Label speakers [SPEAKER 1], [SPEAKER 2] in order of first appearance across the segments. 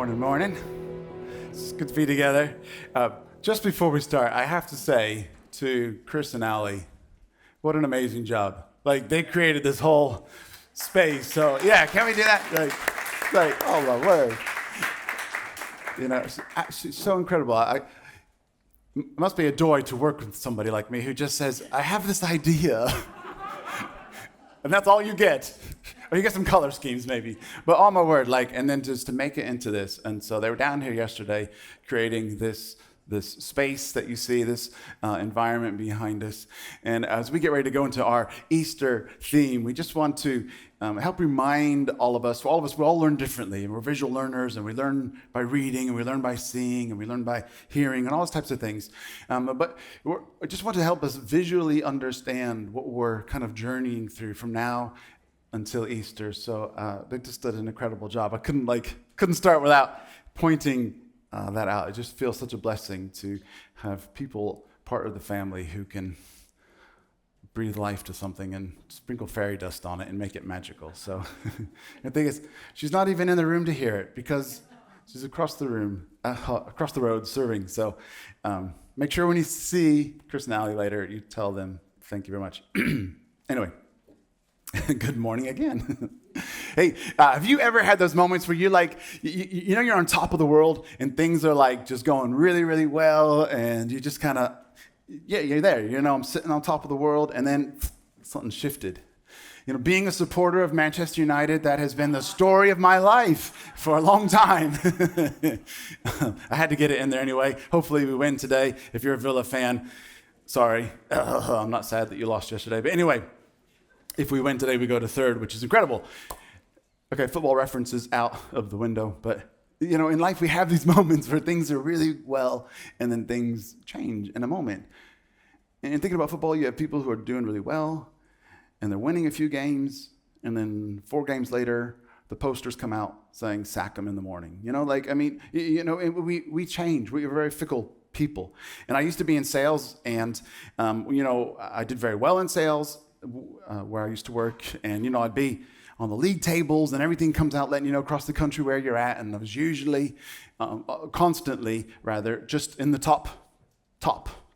[SPEAKER 1] Morning. It's good to be together. Just before we start, I have to say to Chris and Allie, what an amazing job. Like, they created this whole space. So, yeah, can we do that? Oh, my word. You know, it's so incredible. It must be a joy to work with somebody like me who just says, I have this idea. And that's all you get. Or you get some color schemes maybe. But oh my word, and then just to make it into this. And so they were down here yesterday creating this space that you see, this environment behind us. And as we get ready to go into our Easter theme, we just want to help remind all of us, we all learn differently. And we're visual learners, and we learn by reading, and we learn by seeing, and we learn by hearing, and all those types of things. But I just want to help us visually understand what we're kind of journeying through from now until Easter. So they just did an incredible job. I couldn't start without pointing that out. It just feels such a blessing to have people part of the family who can breathe life to something and sprinkle fairy dust on it and make it magical. So the thing is, she's not even in the room to hear it because she's across the road serving. So make sure when you see Chris and Allie later, you tell them thank you very much. Anyway. Good morning again. Hey, have you ever had those moments where you're you're on top of the world and things are just going really, really well, and you just kind of, you're there. I'm sitting on top of the world, and then something shifted. Being a supporter of Manchester United, that has been the story of my life for a long time. I had to get it in there anyway. Hopefully we win today. If you're a Villa fan, sorry. I'm not sad that you lost yesterday. But anyway, if we win today, we go to third, which is incredible. Okay, football references out of the window. But, in life we have these moments where things are really well, and then things change in a moment. And thinking about football, you have people who are doing really well, and they're winning a few games, and then 4 games later, the posters come out saying, sack them in the morning. We change. We're very fickle people. And I used to be in sales, and, I did very well in sales, where I used to work, and I'd be on the league tables, and everything comes out letting you know across the country where you're at, and I was usually constantly just in the top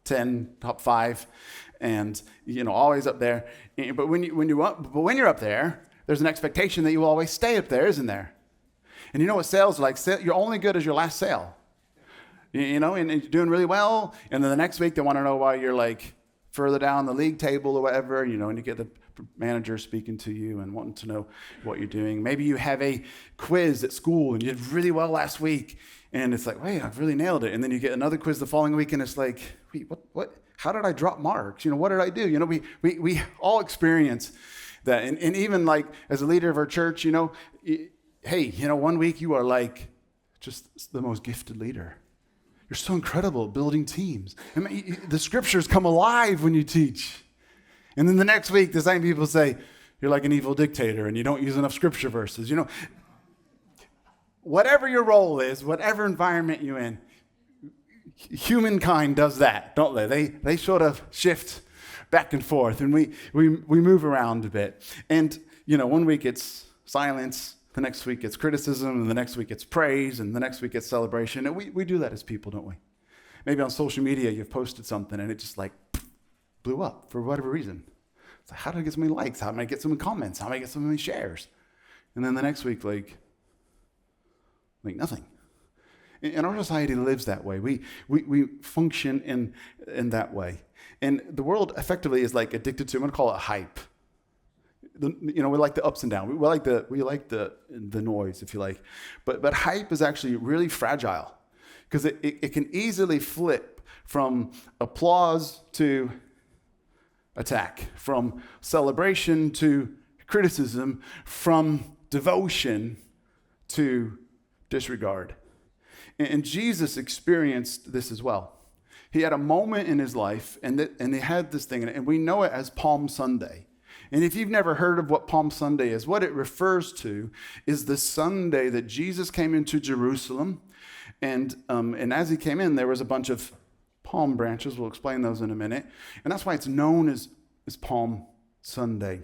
[SPEAKER 1] 10, top 5, and always up there. But when you're up there, there's an expectation that you will always stay up there, isn't there? And what sales are like? You're only good as your last sale, and you're doing really well, and then the next week they want to know why you're further down the league table or whatever, and you get the manager speaking to you and wanting to know what you're doing. Maybe you have a quiz at school and you did really well last week, and it's wait, I've really nailed it. And then you get another quiz the following week, and it's wait, what? How did I drop marks? What did I do? We all experience that. And even as a leader of our church, hey, one week you are just the most gifted leader. You're so incredible at building teams. The scriptures come alive when you teach. And then the next week, the same people say, you're like an evil dictator and you don't use enough scripture verses. Whatever your role is, whatever environment you're in, humankind does that, don't they? They sort of shift back and forth, and we move around a bit. And, one week it's silence, the next week it's criticism, and the next week it's praise, and the next week it's celebration. And we do that as people, don't we? Maybe on social media you've posted something and it just blew up for whatever reason. It's how did I get so many likes? How did I get so many comments? How did I get so many shares? And then the next week, nothing. And our society lives that way. We function in that way. And the world effectively is addicted to, I'm going to call it hype. We like the ups and downs. We like the noise, if you like. But hype is actually really fragile because it can easily flip from applause to attack, from celebration to criticism, from devotion to disregard. And Jesus experienced this as well. He had a moment in his life, and he had this thing, and we know it as Palm Sunday. And if you've never heard of what Palm Sunday is, what it refers to is the Sunday that Jesus came into Jerusalem. And as he came in, there was a bunch of palm branches. We'll explain those in a minute. And that's why it's known as Palm Sunday.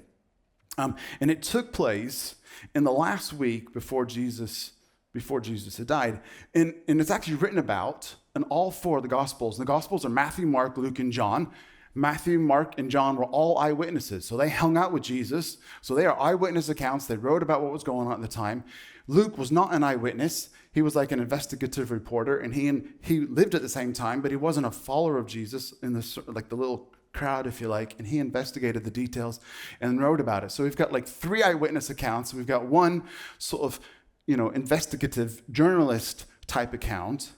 [SPEAKER 1] And it took place in the last week before Jesus before Jesus had died. And it's actually written about in all four of the Gospels. And the Gospels are Matthew, Mark, Luke, and John. Matthew, Mark, and John were all eyewitnesses. So they hung out with Jesus. So they are eyewitness accounts. They wrote about what was going on at the time. Luke was not an eyewitness. He was like an investigative reporter, and he lived at the same time, but he wasn't a follower of Jesus in the little crowd, if you like, and he investigated the details and wrote about it. So we've got like three eyewitness accounts. We've got one sort of, investigative journalist type account,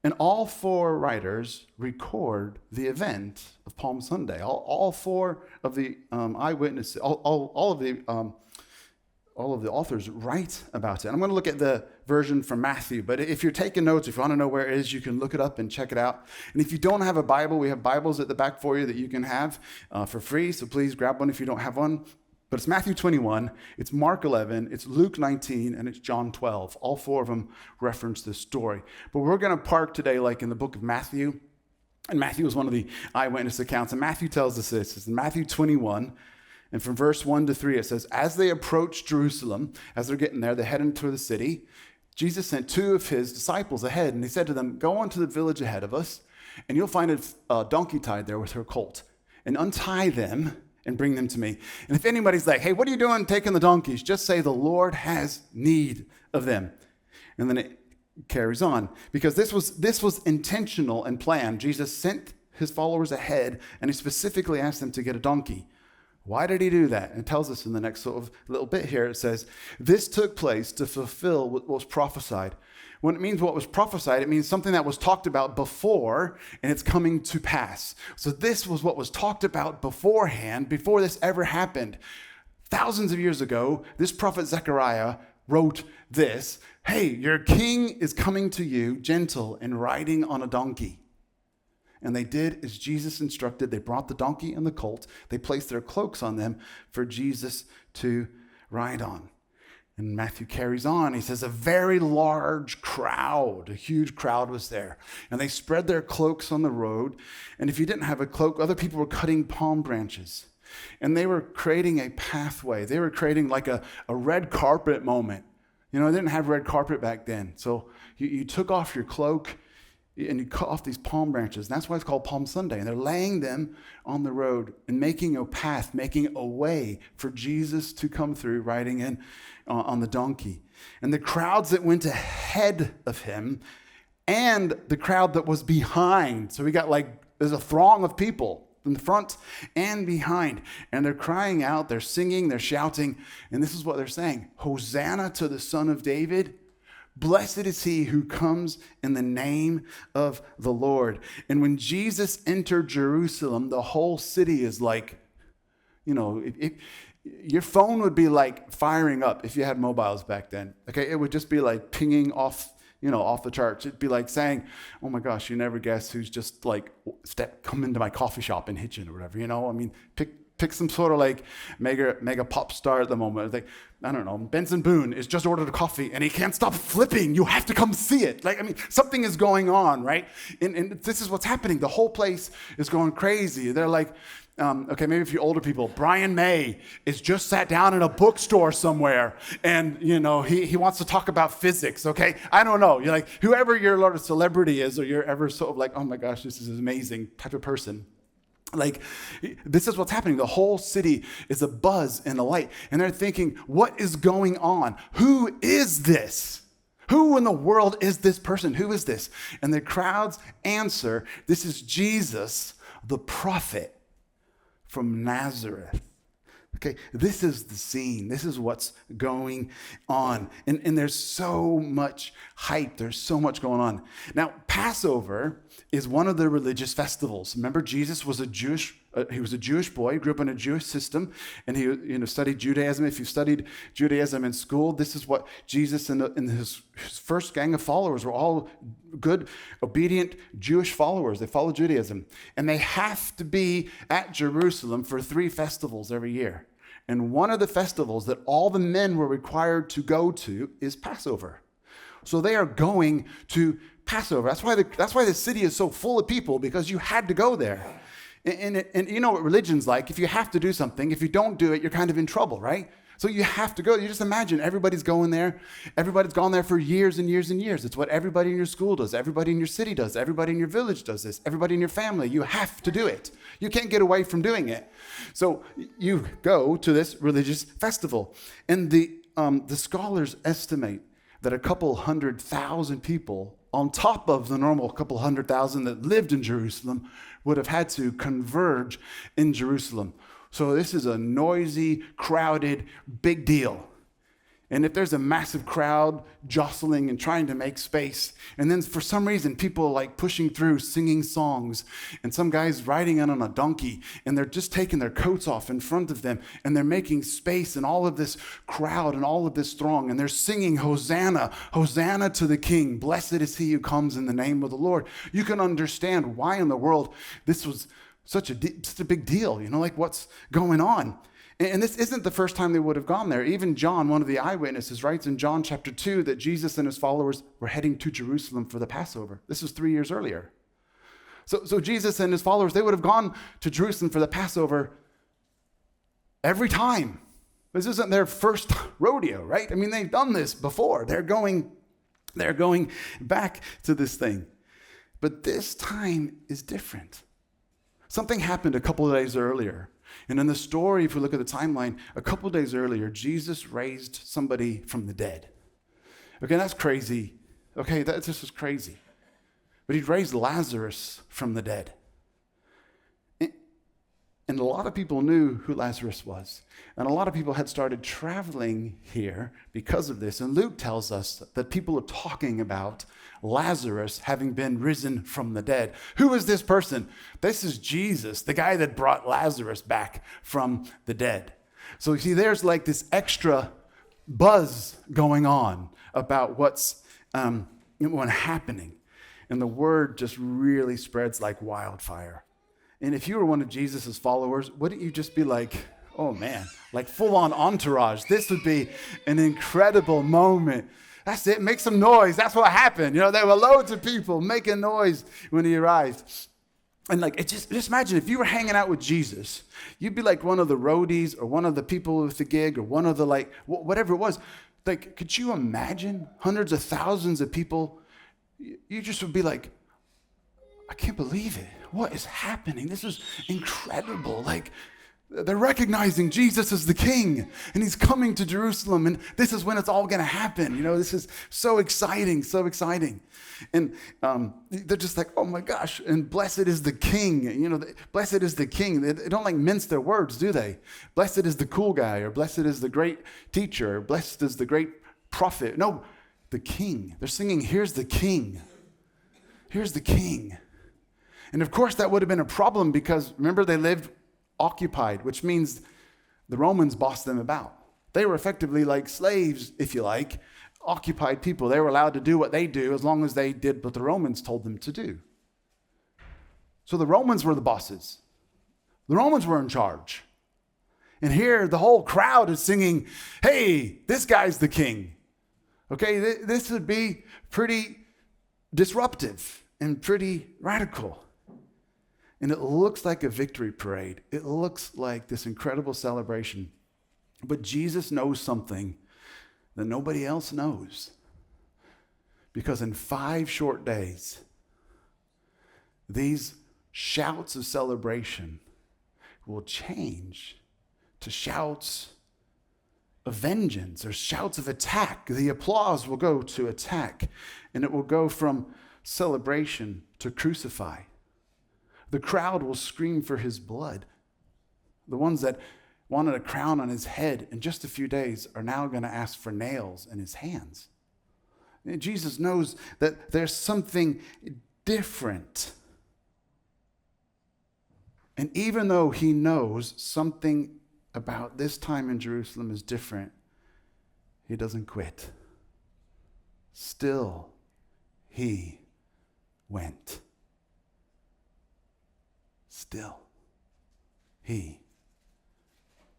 [SPEAKER 1] and all four writers record the event of Palm Sunday. All four of the eyewitnesses, all of the authors write about it. And I'm going to look at the version from Matthew, but if you're taking notes, if you want to know where it is, you can look it up and check it out. And if you don't have a Bible, we have Bibles at the back for you that you can have for free, so please grab one if you don't have one. But it's Matthew 21, it's Mark 11, it's Luke 19, and it's John 12. All four of them reference this story. But we're going to park today like in the book of Matthew, and Matthew is one of the eyewitness accounts, and Matthew tells us this. It's in Matthew 21, and from verse 1 to 3, it says, as they approached Jerusalem, as they're getting there, they're heading to the city, Jesus sent two of his disciples ahead, and he said to them, go on to the village ahead of us, and you'll find a donkey tied there with her colt, and untie them and bring them to me. And if anybody's like, hey, what are you doing taking the donkeys? Just say the Lord has need of them. And then it carries on, because this was intentional and planned. Jesus sent his followers ahead, and he specifically asked them to get a donkey. Why did he do that? And it tells us in the next sort of little bit here, it says, this took place to fulfill what was prophesied. When it means what was prophesied, it means something that was talked about before, and it's coming to pass. So this was what was talked about beforehand, before this ever happened. Thousands of years ago, this prophet Zechariah wrote this, hey, your king is coming to you, gentle and riding on a donkey. And they did as Jesus instructed. They brought the donkey and the colt. They placed their cloaks on them for Jesus to ride on. And Matthew carries on. He says, a very large crowd, a huge crowd was there. And they spread their cloaks on the road. And if you didn't have a cloak, other people were cutting palm branches. And they were creating a pathway. They were creating like a red carpet moment. They didn't have red carpet back then. So you took off your cloak and you cut off these palm branches. And that's why it's called Palm Sunday. And they're laying them on the road and making a path, making a way for Jesus to come through, riding in on the donkey. And the crowds that went ahead of him and the crowd that was behind. So we got there's a throng of people in the front and behind. And they're crying out, they're singing, they're shouting. And this is what they're saying. Hosanna to the Son of David. Blessed is he who comes in the name of the Lord. And when Jesus entered Jerusalem, the whole city is like, your phone would be like firing up if you had mobiles back then. Okay, it would just be like pinging off the charts. It'd be like saying, oh my gosh, you never guess who's just like come into my coffee shop and hit you or whatever, pick some sort of like mega pop star at the moment. Like, I don't know, Benson Boone has just ordered a coffee and he can't stop flipping. You have to come see it. Something is going on, right? And this is what's happening. The whole place is going crazy. They're like, okay, maybe if you're older people, Brian May is just sat down in a bookstore somewhere and, he wants to talk about physics, okay? I don't know. You're like, whoever your Lord of celebrity is, or you're ever sort of like, oh my gosh, this is an amazing type of person. This is what's happening. The whole city is abuzz and alight. And they're thinking, what is going on? Who is this? Who in the world is this person? Who is this? And the crowds answer, this is Jesus, the prophet from Nazareth. Okay, this is the scene. This is what's going on. And there's so much hype. There's so much going on. Now, Passover is one of the religious festivals. Remember, Jesus was a Jewish boy. He grew up in a Jewish system, and he studied Judaism. If you studied Judaism in school, this is what Jesus and his first gang of followers were all good, obedient Jewish followers. They followed Judaism. And they have to be at Jerusalem for 3 festivals every year. And one of the festivals that all the men were required to go to is Passover. So they are going to Passover. That's why the city is so full of people, because you had to go there. And you know what religion's like. If you have to do something, if you don't do it, you're kind of in trouble, right? So you have to go. You just imagine everybody's going there. Everybody's gone there for years and years and years. It's what everybody in your school does. Everybody in your city does. Everybody in your village does this. Everybody in your family. You have to do it. You can't get away from doing it. So you go to this religious festival. And the scholars estimate that a couple 100,000 people, on top of the normal couple 100,000 that lived in Jerusalem, would have had to converge in Jerusalem. So this is a noisy, crowded, big deal. And if there's a massive crowd jostling and trying to make space, and then for some reason people are like pushing through, singing songs, and some guy's riding in on a donkey, and they're just taking their coats off in front of them, and they're making space in all of this crowd and all of this throng, and they're singing, Hosanna, Hosanna to the King, blessed is he who comes in the name of the Lord. You can understand why in the world this was such a big deal, like what's going on. And this isn't the first time they would have gone there. Even John, one of the eyewitnesses, writes in John chapter 2 that Jesus and his followers were heading to Jerusalem for the Passover. This was 3 years earlier. So Jesus and his followers, they would have gone to Jerusalem for the Passover every time. This isn't their first rodeo, right? I mean, they've done this before. They're going back to this thing. But this time is different. Something happened a couple of days earlier. And in the story, if we look at the timeline, a couple of days earlier, Jesus raised somebody from the dead. Okay, that's crazy. Okay, this is crazy. But he raised Lazarus from the dead. And a lot of people knew who Lazarus was. And a lot of people had started traveling here because of this. And Luke tells us that people are talking about Lazarus having been risen from the dead. Who is this person? This is Jesus, the guy that brought Lazarus back from the dead. So you see, there's like this extra buzz going on about what's happening. And the word just really spreads like wildfire. And if you were one of Jesus' followers, wouldn't you just be like, oh man, like full on entourage? This would be an incredible moment. That's it, make some noise. That's what happened. There were loads of people making noise when he arrived. And like, just imagine if you were hanging out with Jesus, you'd be like one of the roadies or one of the people with the gig or one of the like, whatever it was. Like, could you imagine hundreds of thousands of people? You just would be like, I can't believe it. What is happening? This is incredible. Like, they're recognizing Jesus as the King, and he's coming to Jerusalem, and this is when it's all going to happen. This is so exciting, so exciting. And they're just like, oh my gosh, and blessed is the King. Blessed is the King. They don't like mince their words, do they? Blessed is the cool guy, or blessed is the great teacher, or blessed is the great prophet. No, the King. They're singing, here's the King. Here's the King. And of course, that would have been a problem because, remember, they lived occupied, which means the Romans bossed them about. They were effectively like slaves, if you like, occupied people. They were allowed to do what they do as long as they did what the Romans told them to do. So the Romans were the bosses. The Romans were in charge. And here, the whole crowd is singing, hey, this guy's the king. Okay, this would be pretty disruptive and pretty radical. And it looks like a victory parade. It looks like this incredible celebration. But Jesus knows something that nobody else knows. Because in 5 short days, these shouts of celebration will change to shouts of vengeance or shouts of attack. The applause will go to attack, and it will go from celebration to crucify. The crowd will scream for his blood. The ones that wanted a crown on his head in just a few days are now going to ask for nails in his hands. And Jesus knows that there's something different. And even though he knows something about this time in Jerusalem is different, he doesn't quit. Still, he went. Still, he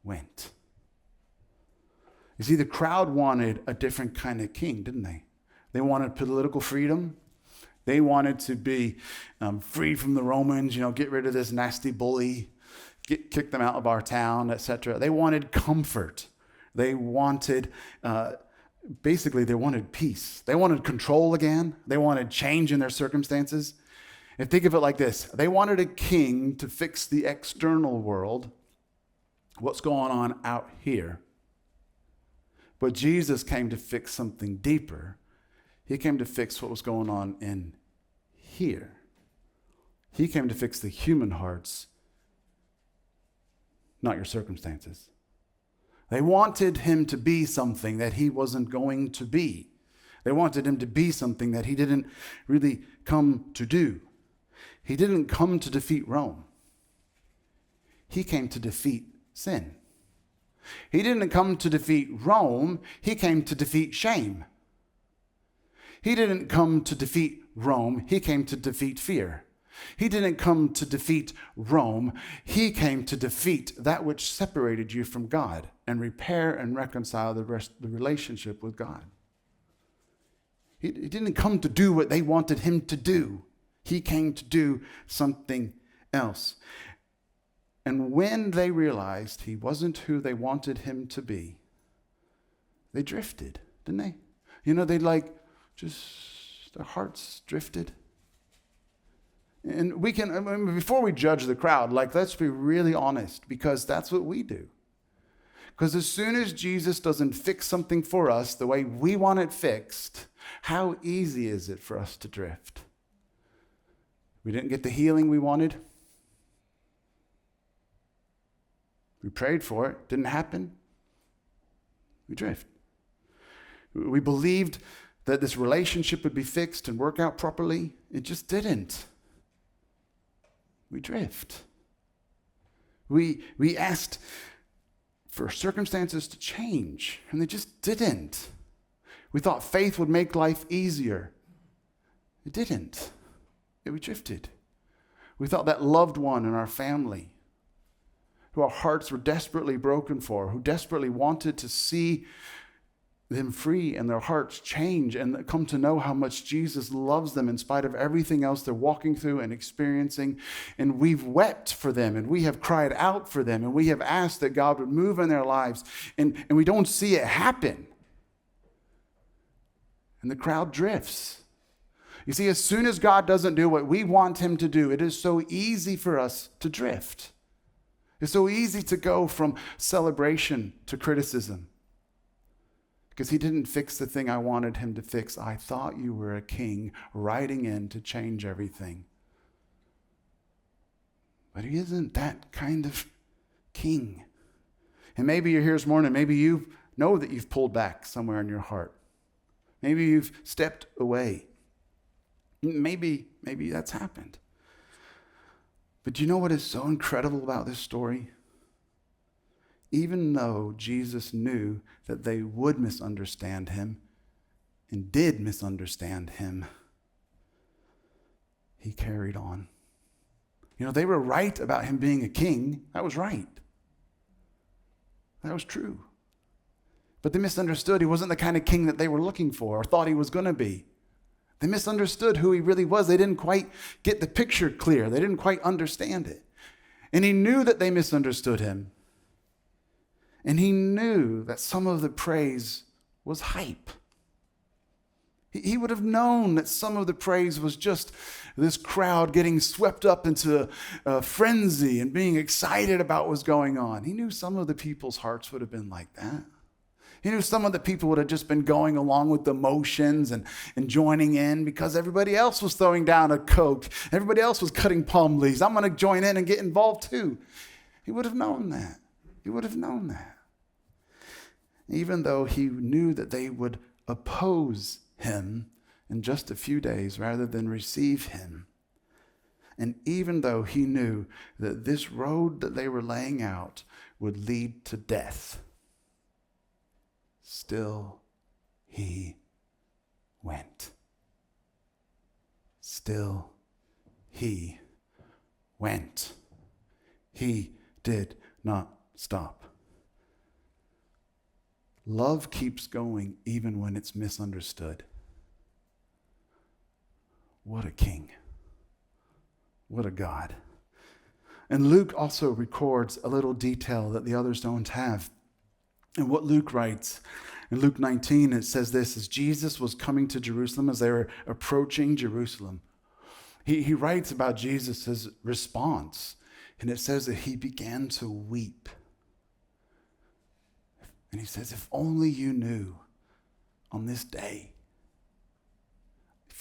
[SPEAKER 1] went. You see, the crowd wanted a different kind of king, didn't they? They wanted political freedom. They wanted to be freed from the Romans, get rid of this nasty bully, kick them out of our town, etc. They wanted comfort. They wanted, basically, they wanted peace. They wanted control again. They wanted change in their circumstances. And think of it like this. They wanted a king to fix the external world, what's going on out here. But Jesus came to fix something deeper. He came to fix what was going on in here. He came to fix the human hearts, not your circumstances. They wanted him to be something that he wasn't going to be. They wanted him to be something that he didn't really come to do. He didn't come to defeat Rome. He came to defeat sin. He didn't come to defeat Rome. He came to defeat shame. He didn't come to defeat Rome. He came to defeat fear. He didn't come to defeat Rome. He came to defeat that which separated you from God and repair and reconcile the relationship with God. He didn't come to do what they wanted him to do. He came to do something else. And when they realized he wasn't who they wanted him to be, they drifted, didn't they? Their hearts drifted. And before we judge the crowd, let's be really honest, because that's what we do. Because as soon as Jesus doesn't fix something for us the way we want it fixed, how easy is it for us to drift? We didn't get the healing we wanted. We prayed for it, didn't happen. We drift. We believed that this relationship would be fixed and work out properly. It just didn't. We drift. We asked for circumstances to change, and they just didn't. We thought faith would make life easier. It didn't. We drifted. We thought that loved one in our family, who our hearts were desperately broken for, who desperately wanted to see them free and their hearts change and come to know how much Jesus loves them in spite of everything else they're walking through and experiencing. And we've wept for them, and we have cried out for them, and we have asked that God would move in their lives, and we don't see it happen. And the crowd drifts. You see, as soon as God doesn't do what we want him to do, it is so easy for us to drift. It's so easy to go from celebration to criticism. Because he didn't fix the thing I wanted him to fix. I thought you were a king riding in to change everything. But he isn't that kind of king. And maybe you're here this morning, maybe you know that you've pulled back somewhere in your heart. Maybe you've stepped away. Maybe that's happened. But do you know what is so incredible about this story? Even though Jesus knew that they would misunderstand him and did misunderstand him, he carried on. They were right about him being a king. That was right. That was true. But they misunderstood he wasn't the kind of king that they were looking for or thought he was going to be. They misunderstood who he really was. They didn't quite get the picture clear. They didn't quite understand it. And he knew that they misunderstood him. And he knew that some of the praise was hype. He would have known that some of the praise was just this crowd getting swept up into a frenzy and being excited about what's going on. He knew some of the people's hearts would have been like that. He knew some of the people would have just been going along with the motions and joining in because everybody else was throwing down a Coke. Everybody else was cutting palm leaves. I'm going to join in and get involved too. He would have known that. He would have known that. Even though he knew that they would oppose him in just a few days rather than receive him. And even though he knew that this road that they were laying out would lead to death, still he went. Still he went. He did not stop. Love keeps going even when it's misunderstood. What a king. What a God. And Luke also records a little detail that the others don't have. And what Luke writes, in Luke 19, it says this, as Jesus was coming to Jerusalem, as they were approaching Jerusalem, he writes about Jesus' response, and it says that he began to weep. And he says, if only you knew on this day,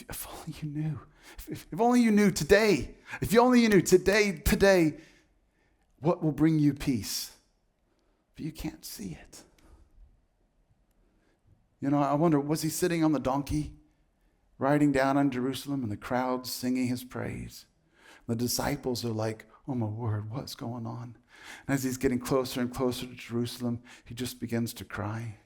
[SPEAKER 1] if only you knew, if only you knew today, if you only you knew today, what will bring you peace? But you can't see it. You know, I wonder, was he sitting on the donkey, riding down on Jerusalem, and the crowds singing his praise? The disciples are like, oh my word, what's going on? And as he's getting closer and closer to Jerusalem, he just begins to cry.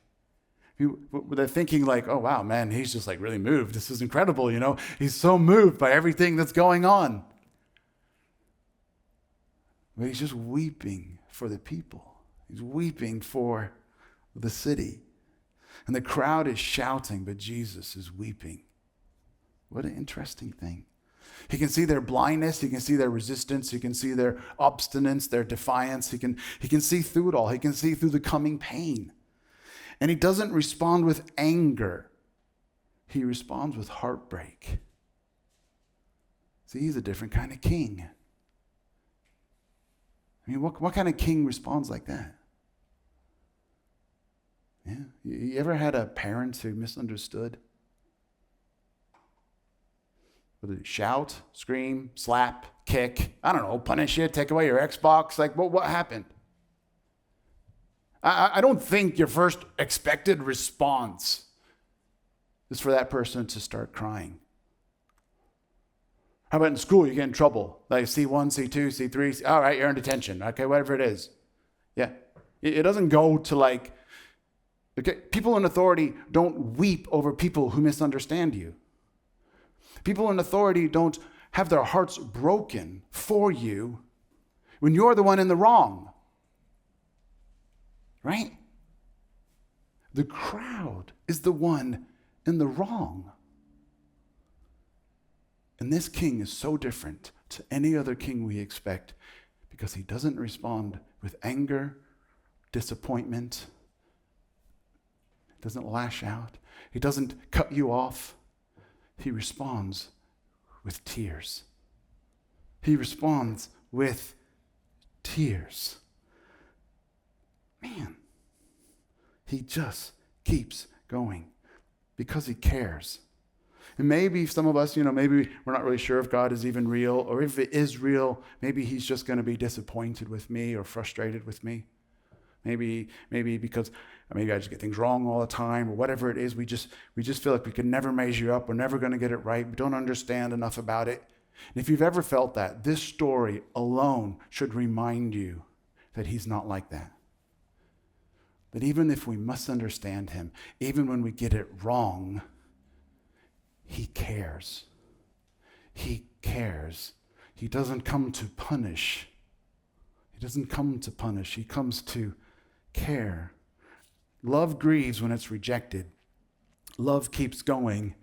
[SPEAKER 1] They're thinking like, oh wow, man, he's just like really moved. This is incredible, you know? He's so moved by everything that's going on. But he's just weeping for the people. He's weeping for the city. And the crowd is shouting, but Jesus is weeping. What an interesting thing. He can see their blindness. He can see their resistance. He can see their obstinance, their defiance. He can see through it all. He can see through the coming pain. And he doesn't respond with anger. He responds with heartbreak. See, he's a different kind of king. I mean, what kind of king responds like that? Yeah. You ever had a parent who misunderstood? Whether you shout, scream, slap, kick, I don't know, punish you, take away your Xbox, like what happened? I don't think your first expected response is for that person to start crying. How about in school, you get in trouble, like C1, C2, C3, all right, you're in detention, okay, whatever it is. Yeah, it doesn't go to like, okay, people in authority don't weep over people who misunderstand you. People in authority don't have their hearts broken for you when you're the one in the wrong. Right? The crowd is the one in the wrong. And this king is so different to any other king we expect because he doesn't respond with anger, disappointment. He doesn't lash out. He doesn't cut you off. He responds with tears. He responds with tears. Man, he just keeps going because he cares. And maybe some of us, maybe we're not really sure if God is even real, or if it is real, maybe he's just going to be disappointed with me or frustrated with me. Maybe because maybe I just get things wrong all the time, or whatever it is. We just feel like we can never measure up. We're never going to get it right. We don't understand enough about it. And if you've ever felt that, this story alone should remind you that he's not like that. That even if we misunderstand him, even when we get it wrong, he cares. He cares. He doesn't come to punish. He doesn't come to punish. He comes to care. Love grieves when it's rejected. Love keeps going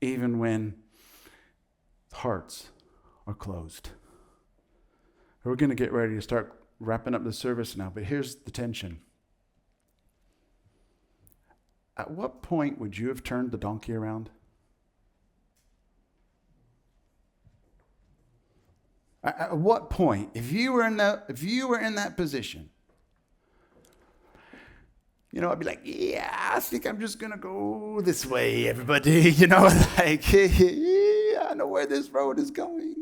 [SPEAKER 1] even when hearts are closed. We're going to get ready to start wrapping up the service now, but here's the tension. At what point would you have turned the donkey around? At what point, if you were in that position, I'd be like, yeah, I think I'm just gonna go this way, everybody. Like, yeah, I know where this road is going.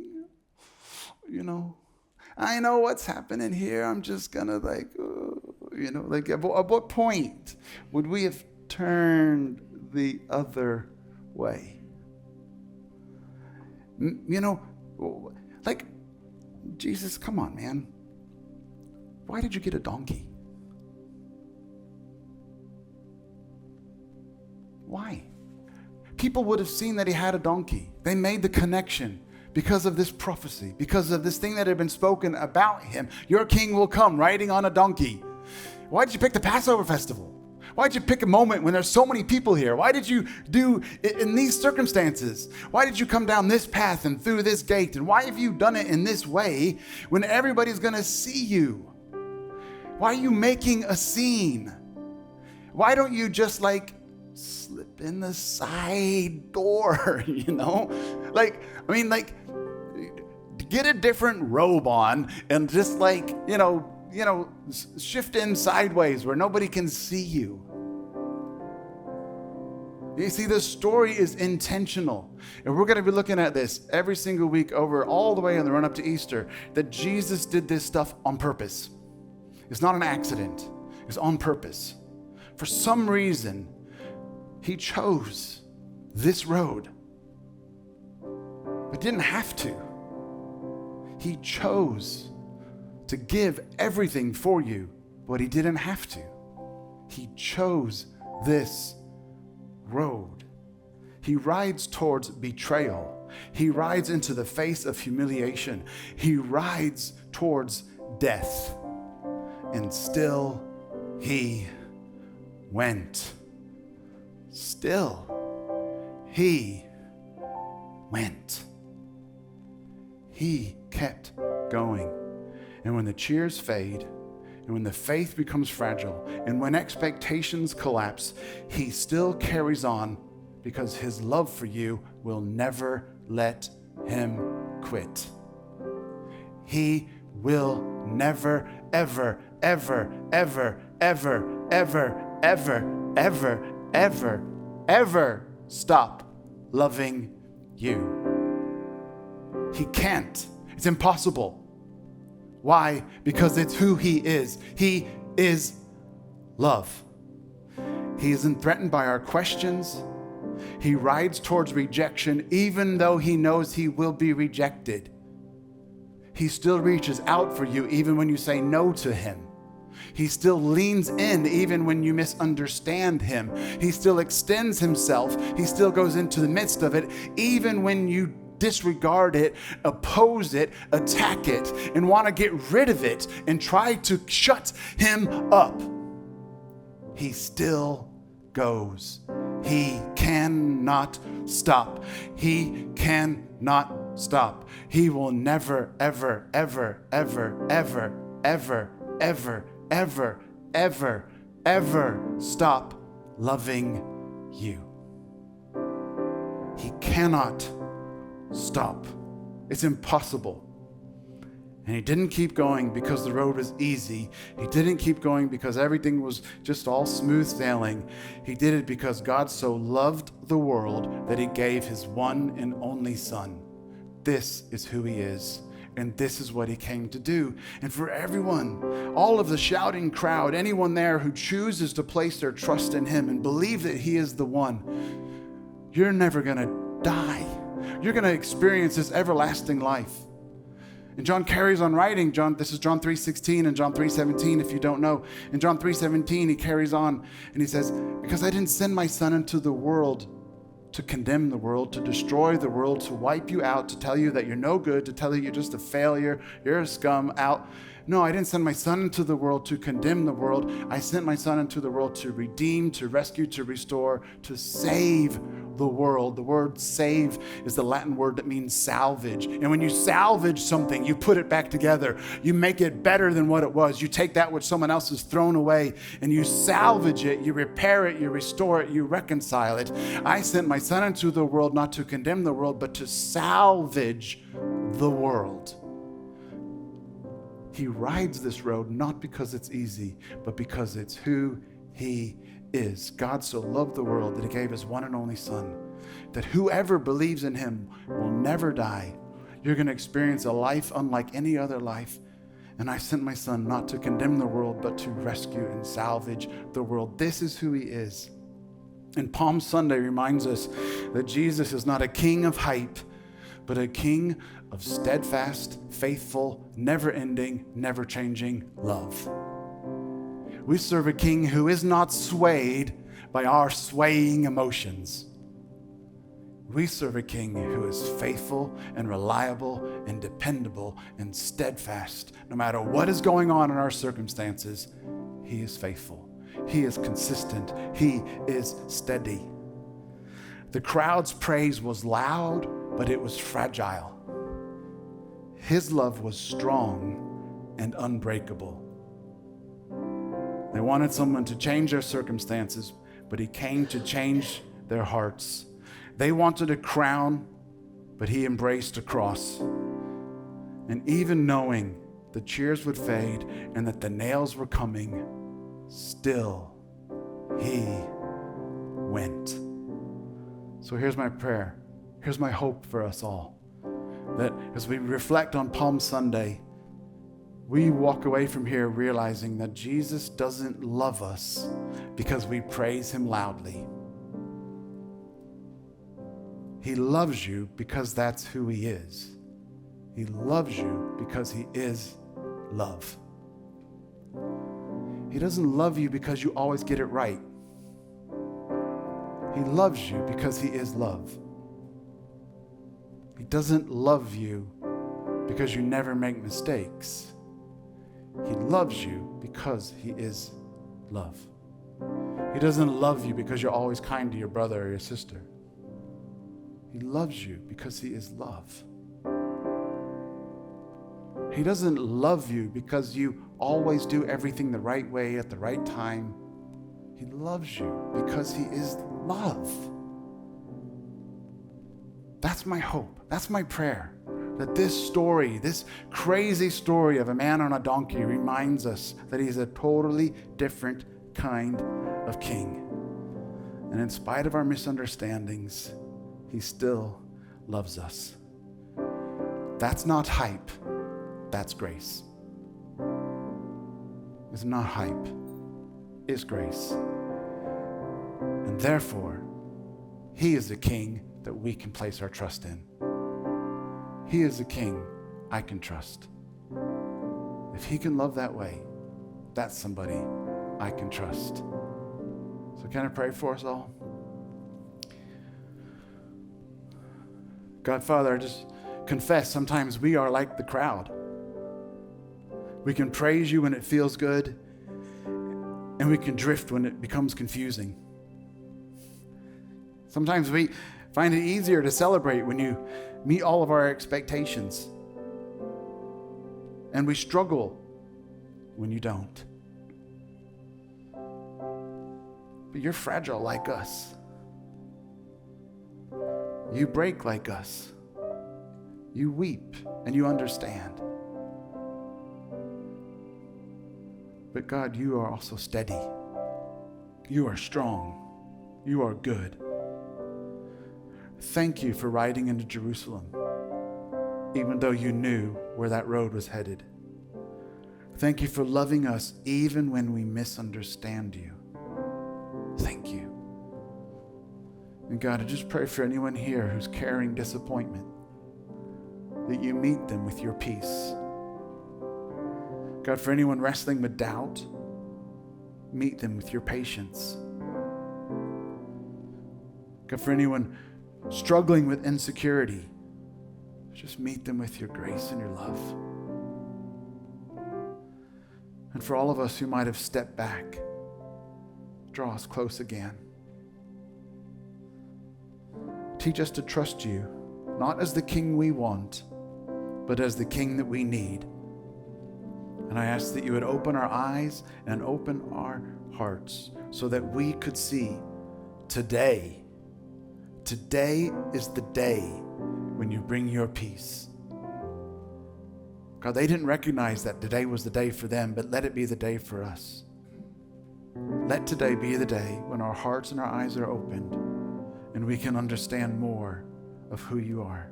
[SPEAKER 1] I know what's happening here. I'm just gonna at what point would we have turned the other way? Like, Jesus, come on, man. Why did you get a donkey? Why? People would have seen that he had a donkey. They made the connection because of this prophecy, because of this thing that had been spoken about him. Your king will come riding on a donkey. Why did you pick the Passover festival? Why did you pick a moment when there's so many people here? Why did you do it in these circumstances? Why did you come down this path and through this gate? And why have you done it in this way when everybody's going to see you? Why are you making a scene? Why don't you just slip in the side door, get a different robe on and just shift in sideways where nobody can see you. You see, the story is intentional. And we're going to be looking at this every single week over all the way in the run up to Easter, that Jesus did this stuff on purpose. It's not an accident. It's on purpose. For some reason, he chose this road, but didn't have to. He chose to give everything for you, but he didn't have to. He chose this road. He rides towards betrayal. He rides into the face of humiliation. He rides towards death. And still he went. Still he went. He kept going. And when the cheers fade, and when the faith becomes fragile, and when expectations collapse, he still carries on because his love for you will never let him quit. He will never, ever, ever, ever, ever, ever, ever, ever, ever, ever stop loving you. He can't. It's impossible. Why? Because it's who he is. He is love. He isn't threatened by our questions. He rides towards rejection even though he knows he will be rejected. He still reaches out for you even when you say no to him. He still leans in even when you misunderstand him. He still extends himself. He still goes into the midst of it even when you disregard it, oppose it, attack it, and want to get rid of it and try to shut him up. He still goes. He cannot stop. He cannot stop. He will never, ever, ever, ever, ever, ever, ever, ever, ever, ever stop loving you. He cannot stop. It's impossible. And he didn't keep going because the road was easy. He didn't keep going because everything was just all smooth sailing. He did it because God so loved the world that he gave his one and only Son. This is who he is. And this is what he came to do. And for everyone, all of the shouting crowd, anyone there who chooses to place their trust in him and believe that he is the one, you're never going to die. You're going to experience this everlasting life. And John carries on writing. This is John 3:16 and John 3:17 if you don't know. In John 3:17 he carries on and he says, because I didn't send my Son into the world to condemn the world, to destroy the world, to wipe you out, to tell you that you're no good, to tell you you're just a failure, you're a scum, out. No, I didn't send my Son into the world to condemn the world. I sent my Son into the world to redeem, to rescue, to restore, to save the world. The word save is the Latin word that means salvage. And when you salvage something, you put it back together. You make it better than what it was. You take that which someone else has thrown away and you salvage it, you repair it, you restore it, you reconcile it. I sent my Son into the world not to condemn the world, but to salvage the world. He rides this road not because it's easy, but because it's who he is. God so loved the world that he gave his one and only Son, that whoever believes in him will never die. You're going to experience a life unlike any other life. And I sent my Son not to condemn the world, but to rescue and salvage the world. This is who he is. And Palm Sunday reminds us that Jesus is not a king of hype, but a king of steadfast, faithful, never-ending, never-changing love. We serve a king who is not swayed by our swaying emotions. We serve a king who is faithful and reliable and dependable and steadfast. No matter what is going on in our circumstances, he is faithful. He is consistent. He is steady. The crowd's praise was loud, but it was fragile. His love was strong and unbreakable. They wanted someone to change their circumstances, but he came to change their hearts. They wanted a crown, but he embraced a cross. And even knowing the cheers would fade and that the nails were coming, still he went. So here's my prayer. Here's my hope for us all. That as we reflect on Palm Sunday, we walk away from here realizing that Jesus doesn't love us because we praise him loudly. He loves you because that's who he is. He loves you because he is love. He doesn't love you because you always get it right. He loves you because he is love. He doesn't love you because you never make mistakes. He loves you because he is love. He doesn't love you because you're always kind to your brother or your sister. He loves you because he is love. He doesn't love you because you always do everything the right way at the right time. He loves you because he is love. That's my hope. That's my prayer. That this story, this crazy story of a man on a donkey reminds us that he's a totally different kind of king. And in spite of our misunderstandings, he still loves us. That's not hype. That's grace. It's not hype. It's grace. And therefore, he is the king that we can place our trust in. He is the king I can trust. If he can love that way, that's somebody I can trust. So can I pray for us all? God, Father, I just confess sometimes we are like the crowd. We can praise you when it feels good, and we can drift when it becomes confusing. Sometimes we find it easier to celebrate when you meet all of our expectations, and we struggle when you don't. But you're fragile like us. You break like us. You weep and you understand. But God, you are also steady. You are strong. You are good. Thank you for riding into Jerusalem, even though you knew where that road was headed. Thank you for loving us even when we misunderstand you. Thank you. And God, I just pray for anyone here who's carrying disappointment, that you meet them with your peace. God, for anyone wrestling with doubt, meet them with your patience. God, for anyone struggling with insecurity, just meet them with your grace and your love. And for all of us who might have stepped back, draw us close again. Teach us to trust you, not as the king we want, but as the king that we need. And I ask that you would open our eyes and open our hearts so that we could see today. Today is the day when you bring your peace. God, they didn't recognize that today was the day for them, but let it be the day for us. Let today be the day when our hearts and our eyes are opened and we can understand more of who you are.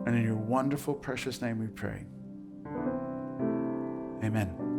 [SPEAKER 1] And in your wonderful, precious name we pray. Amen.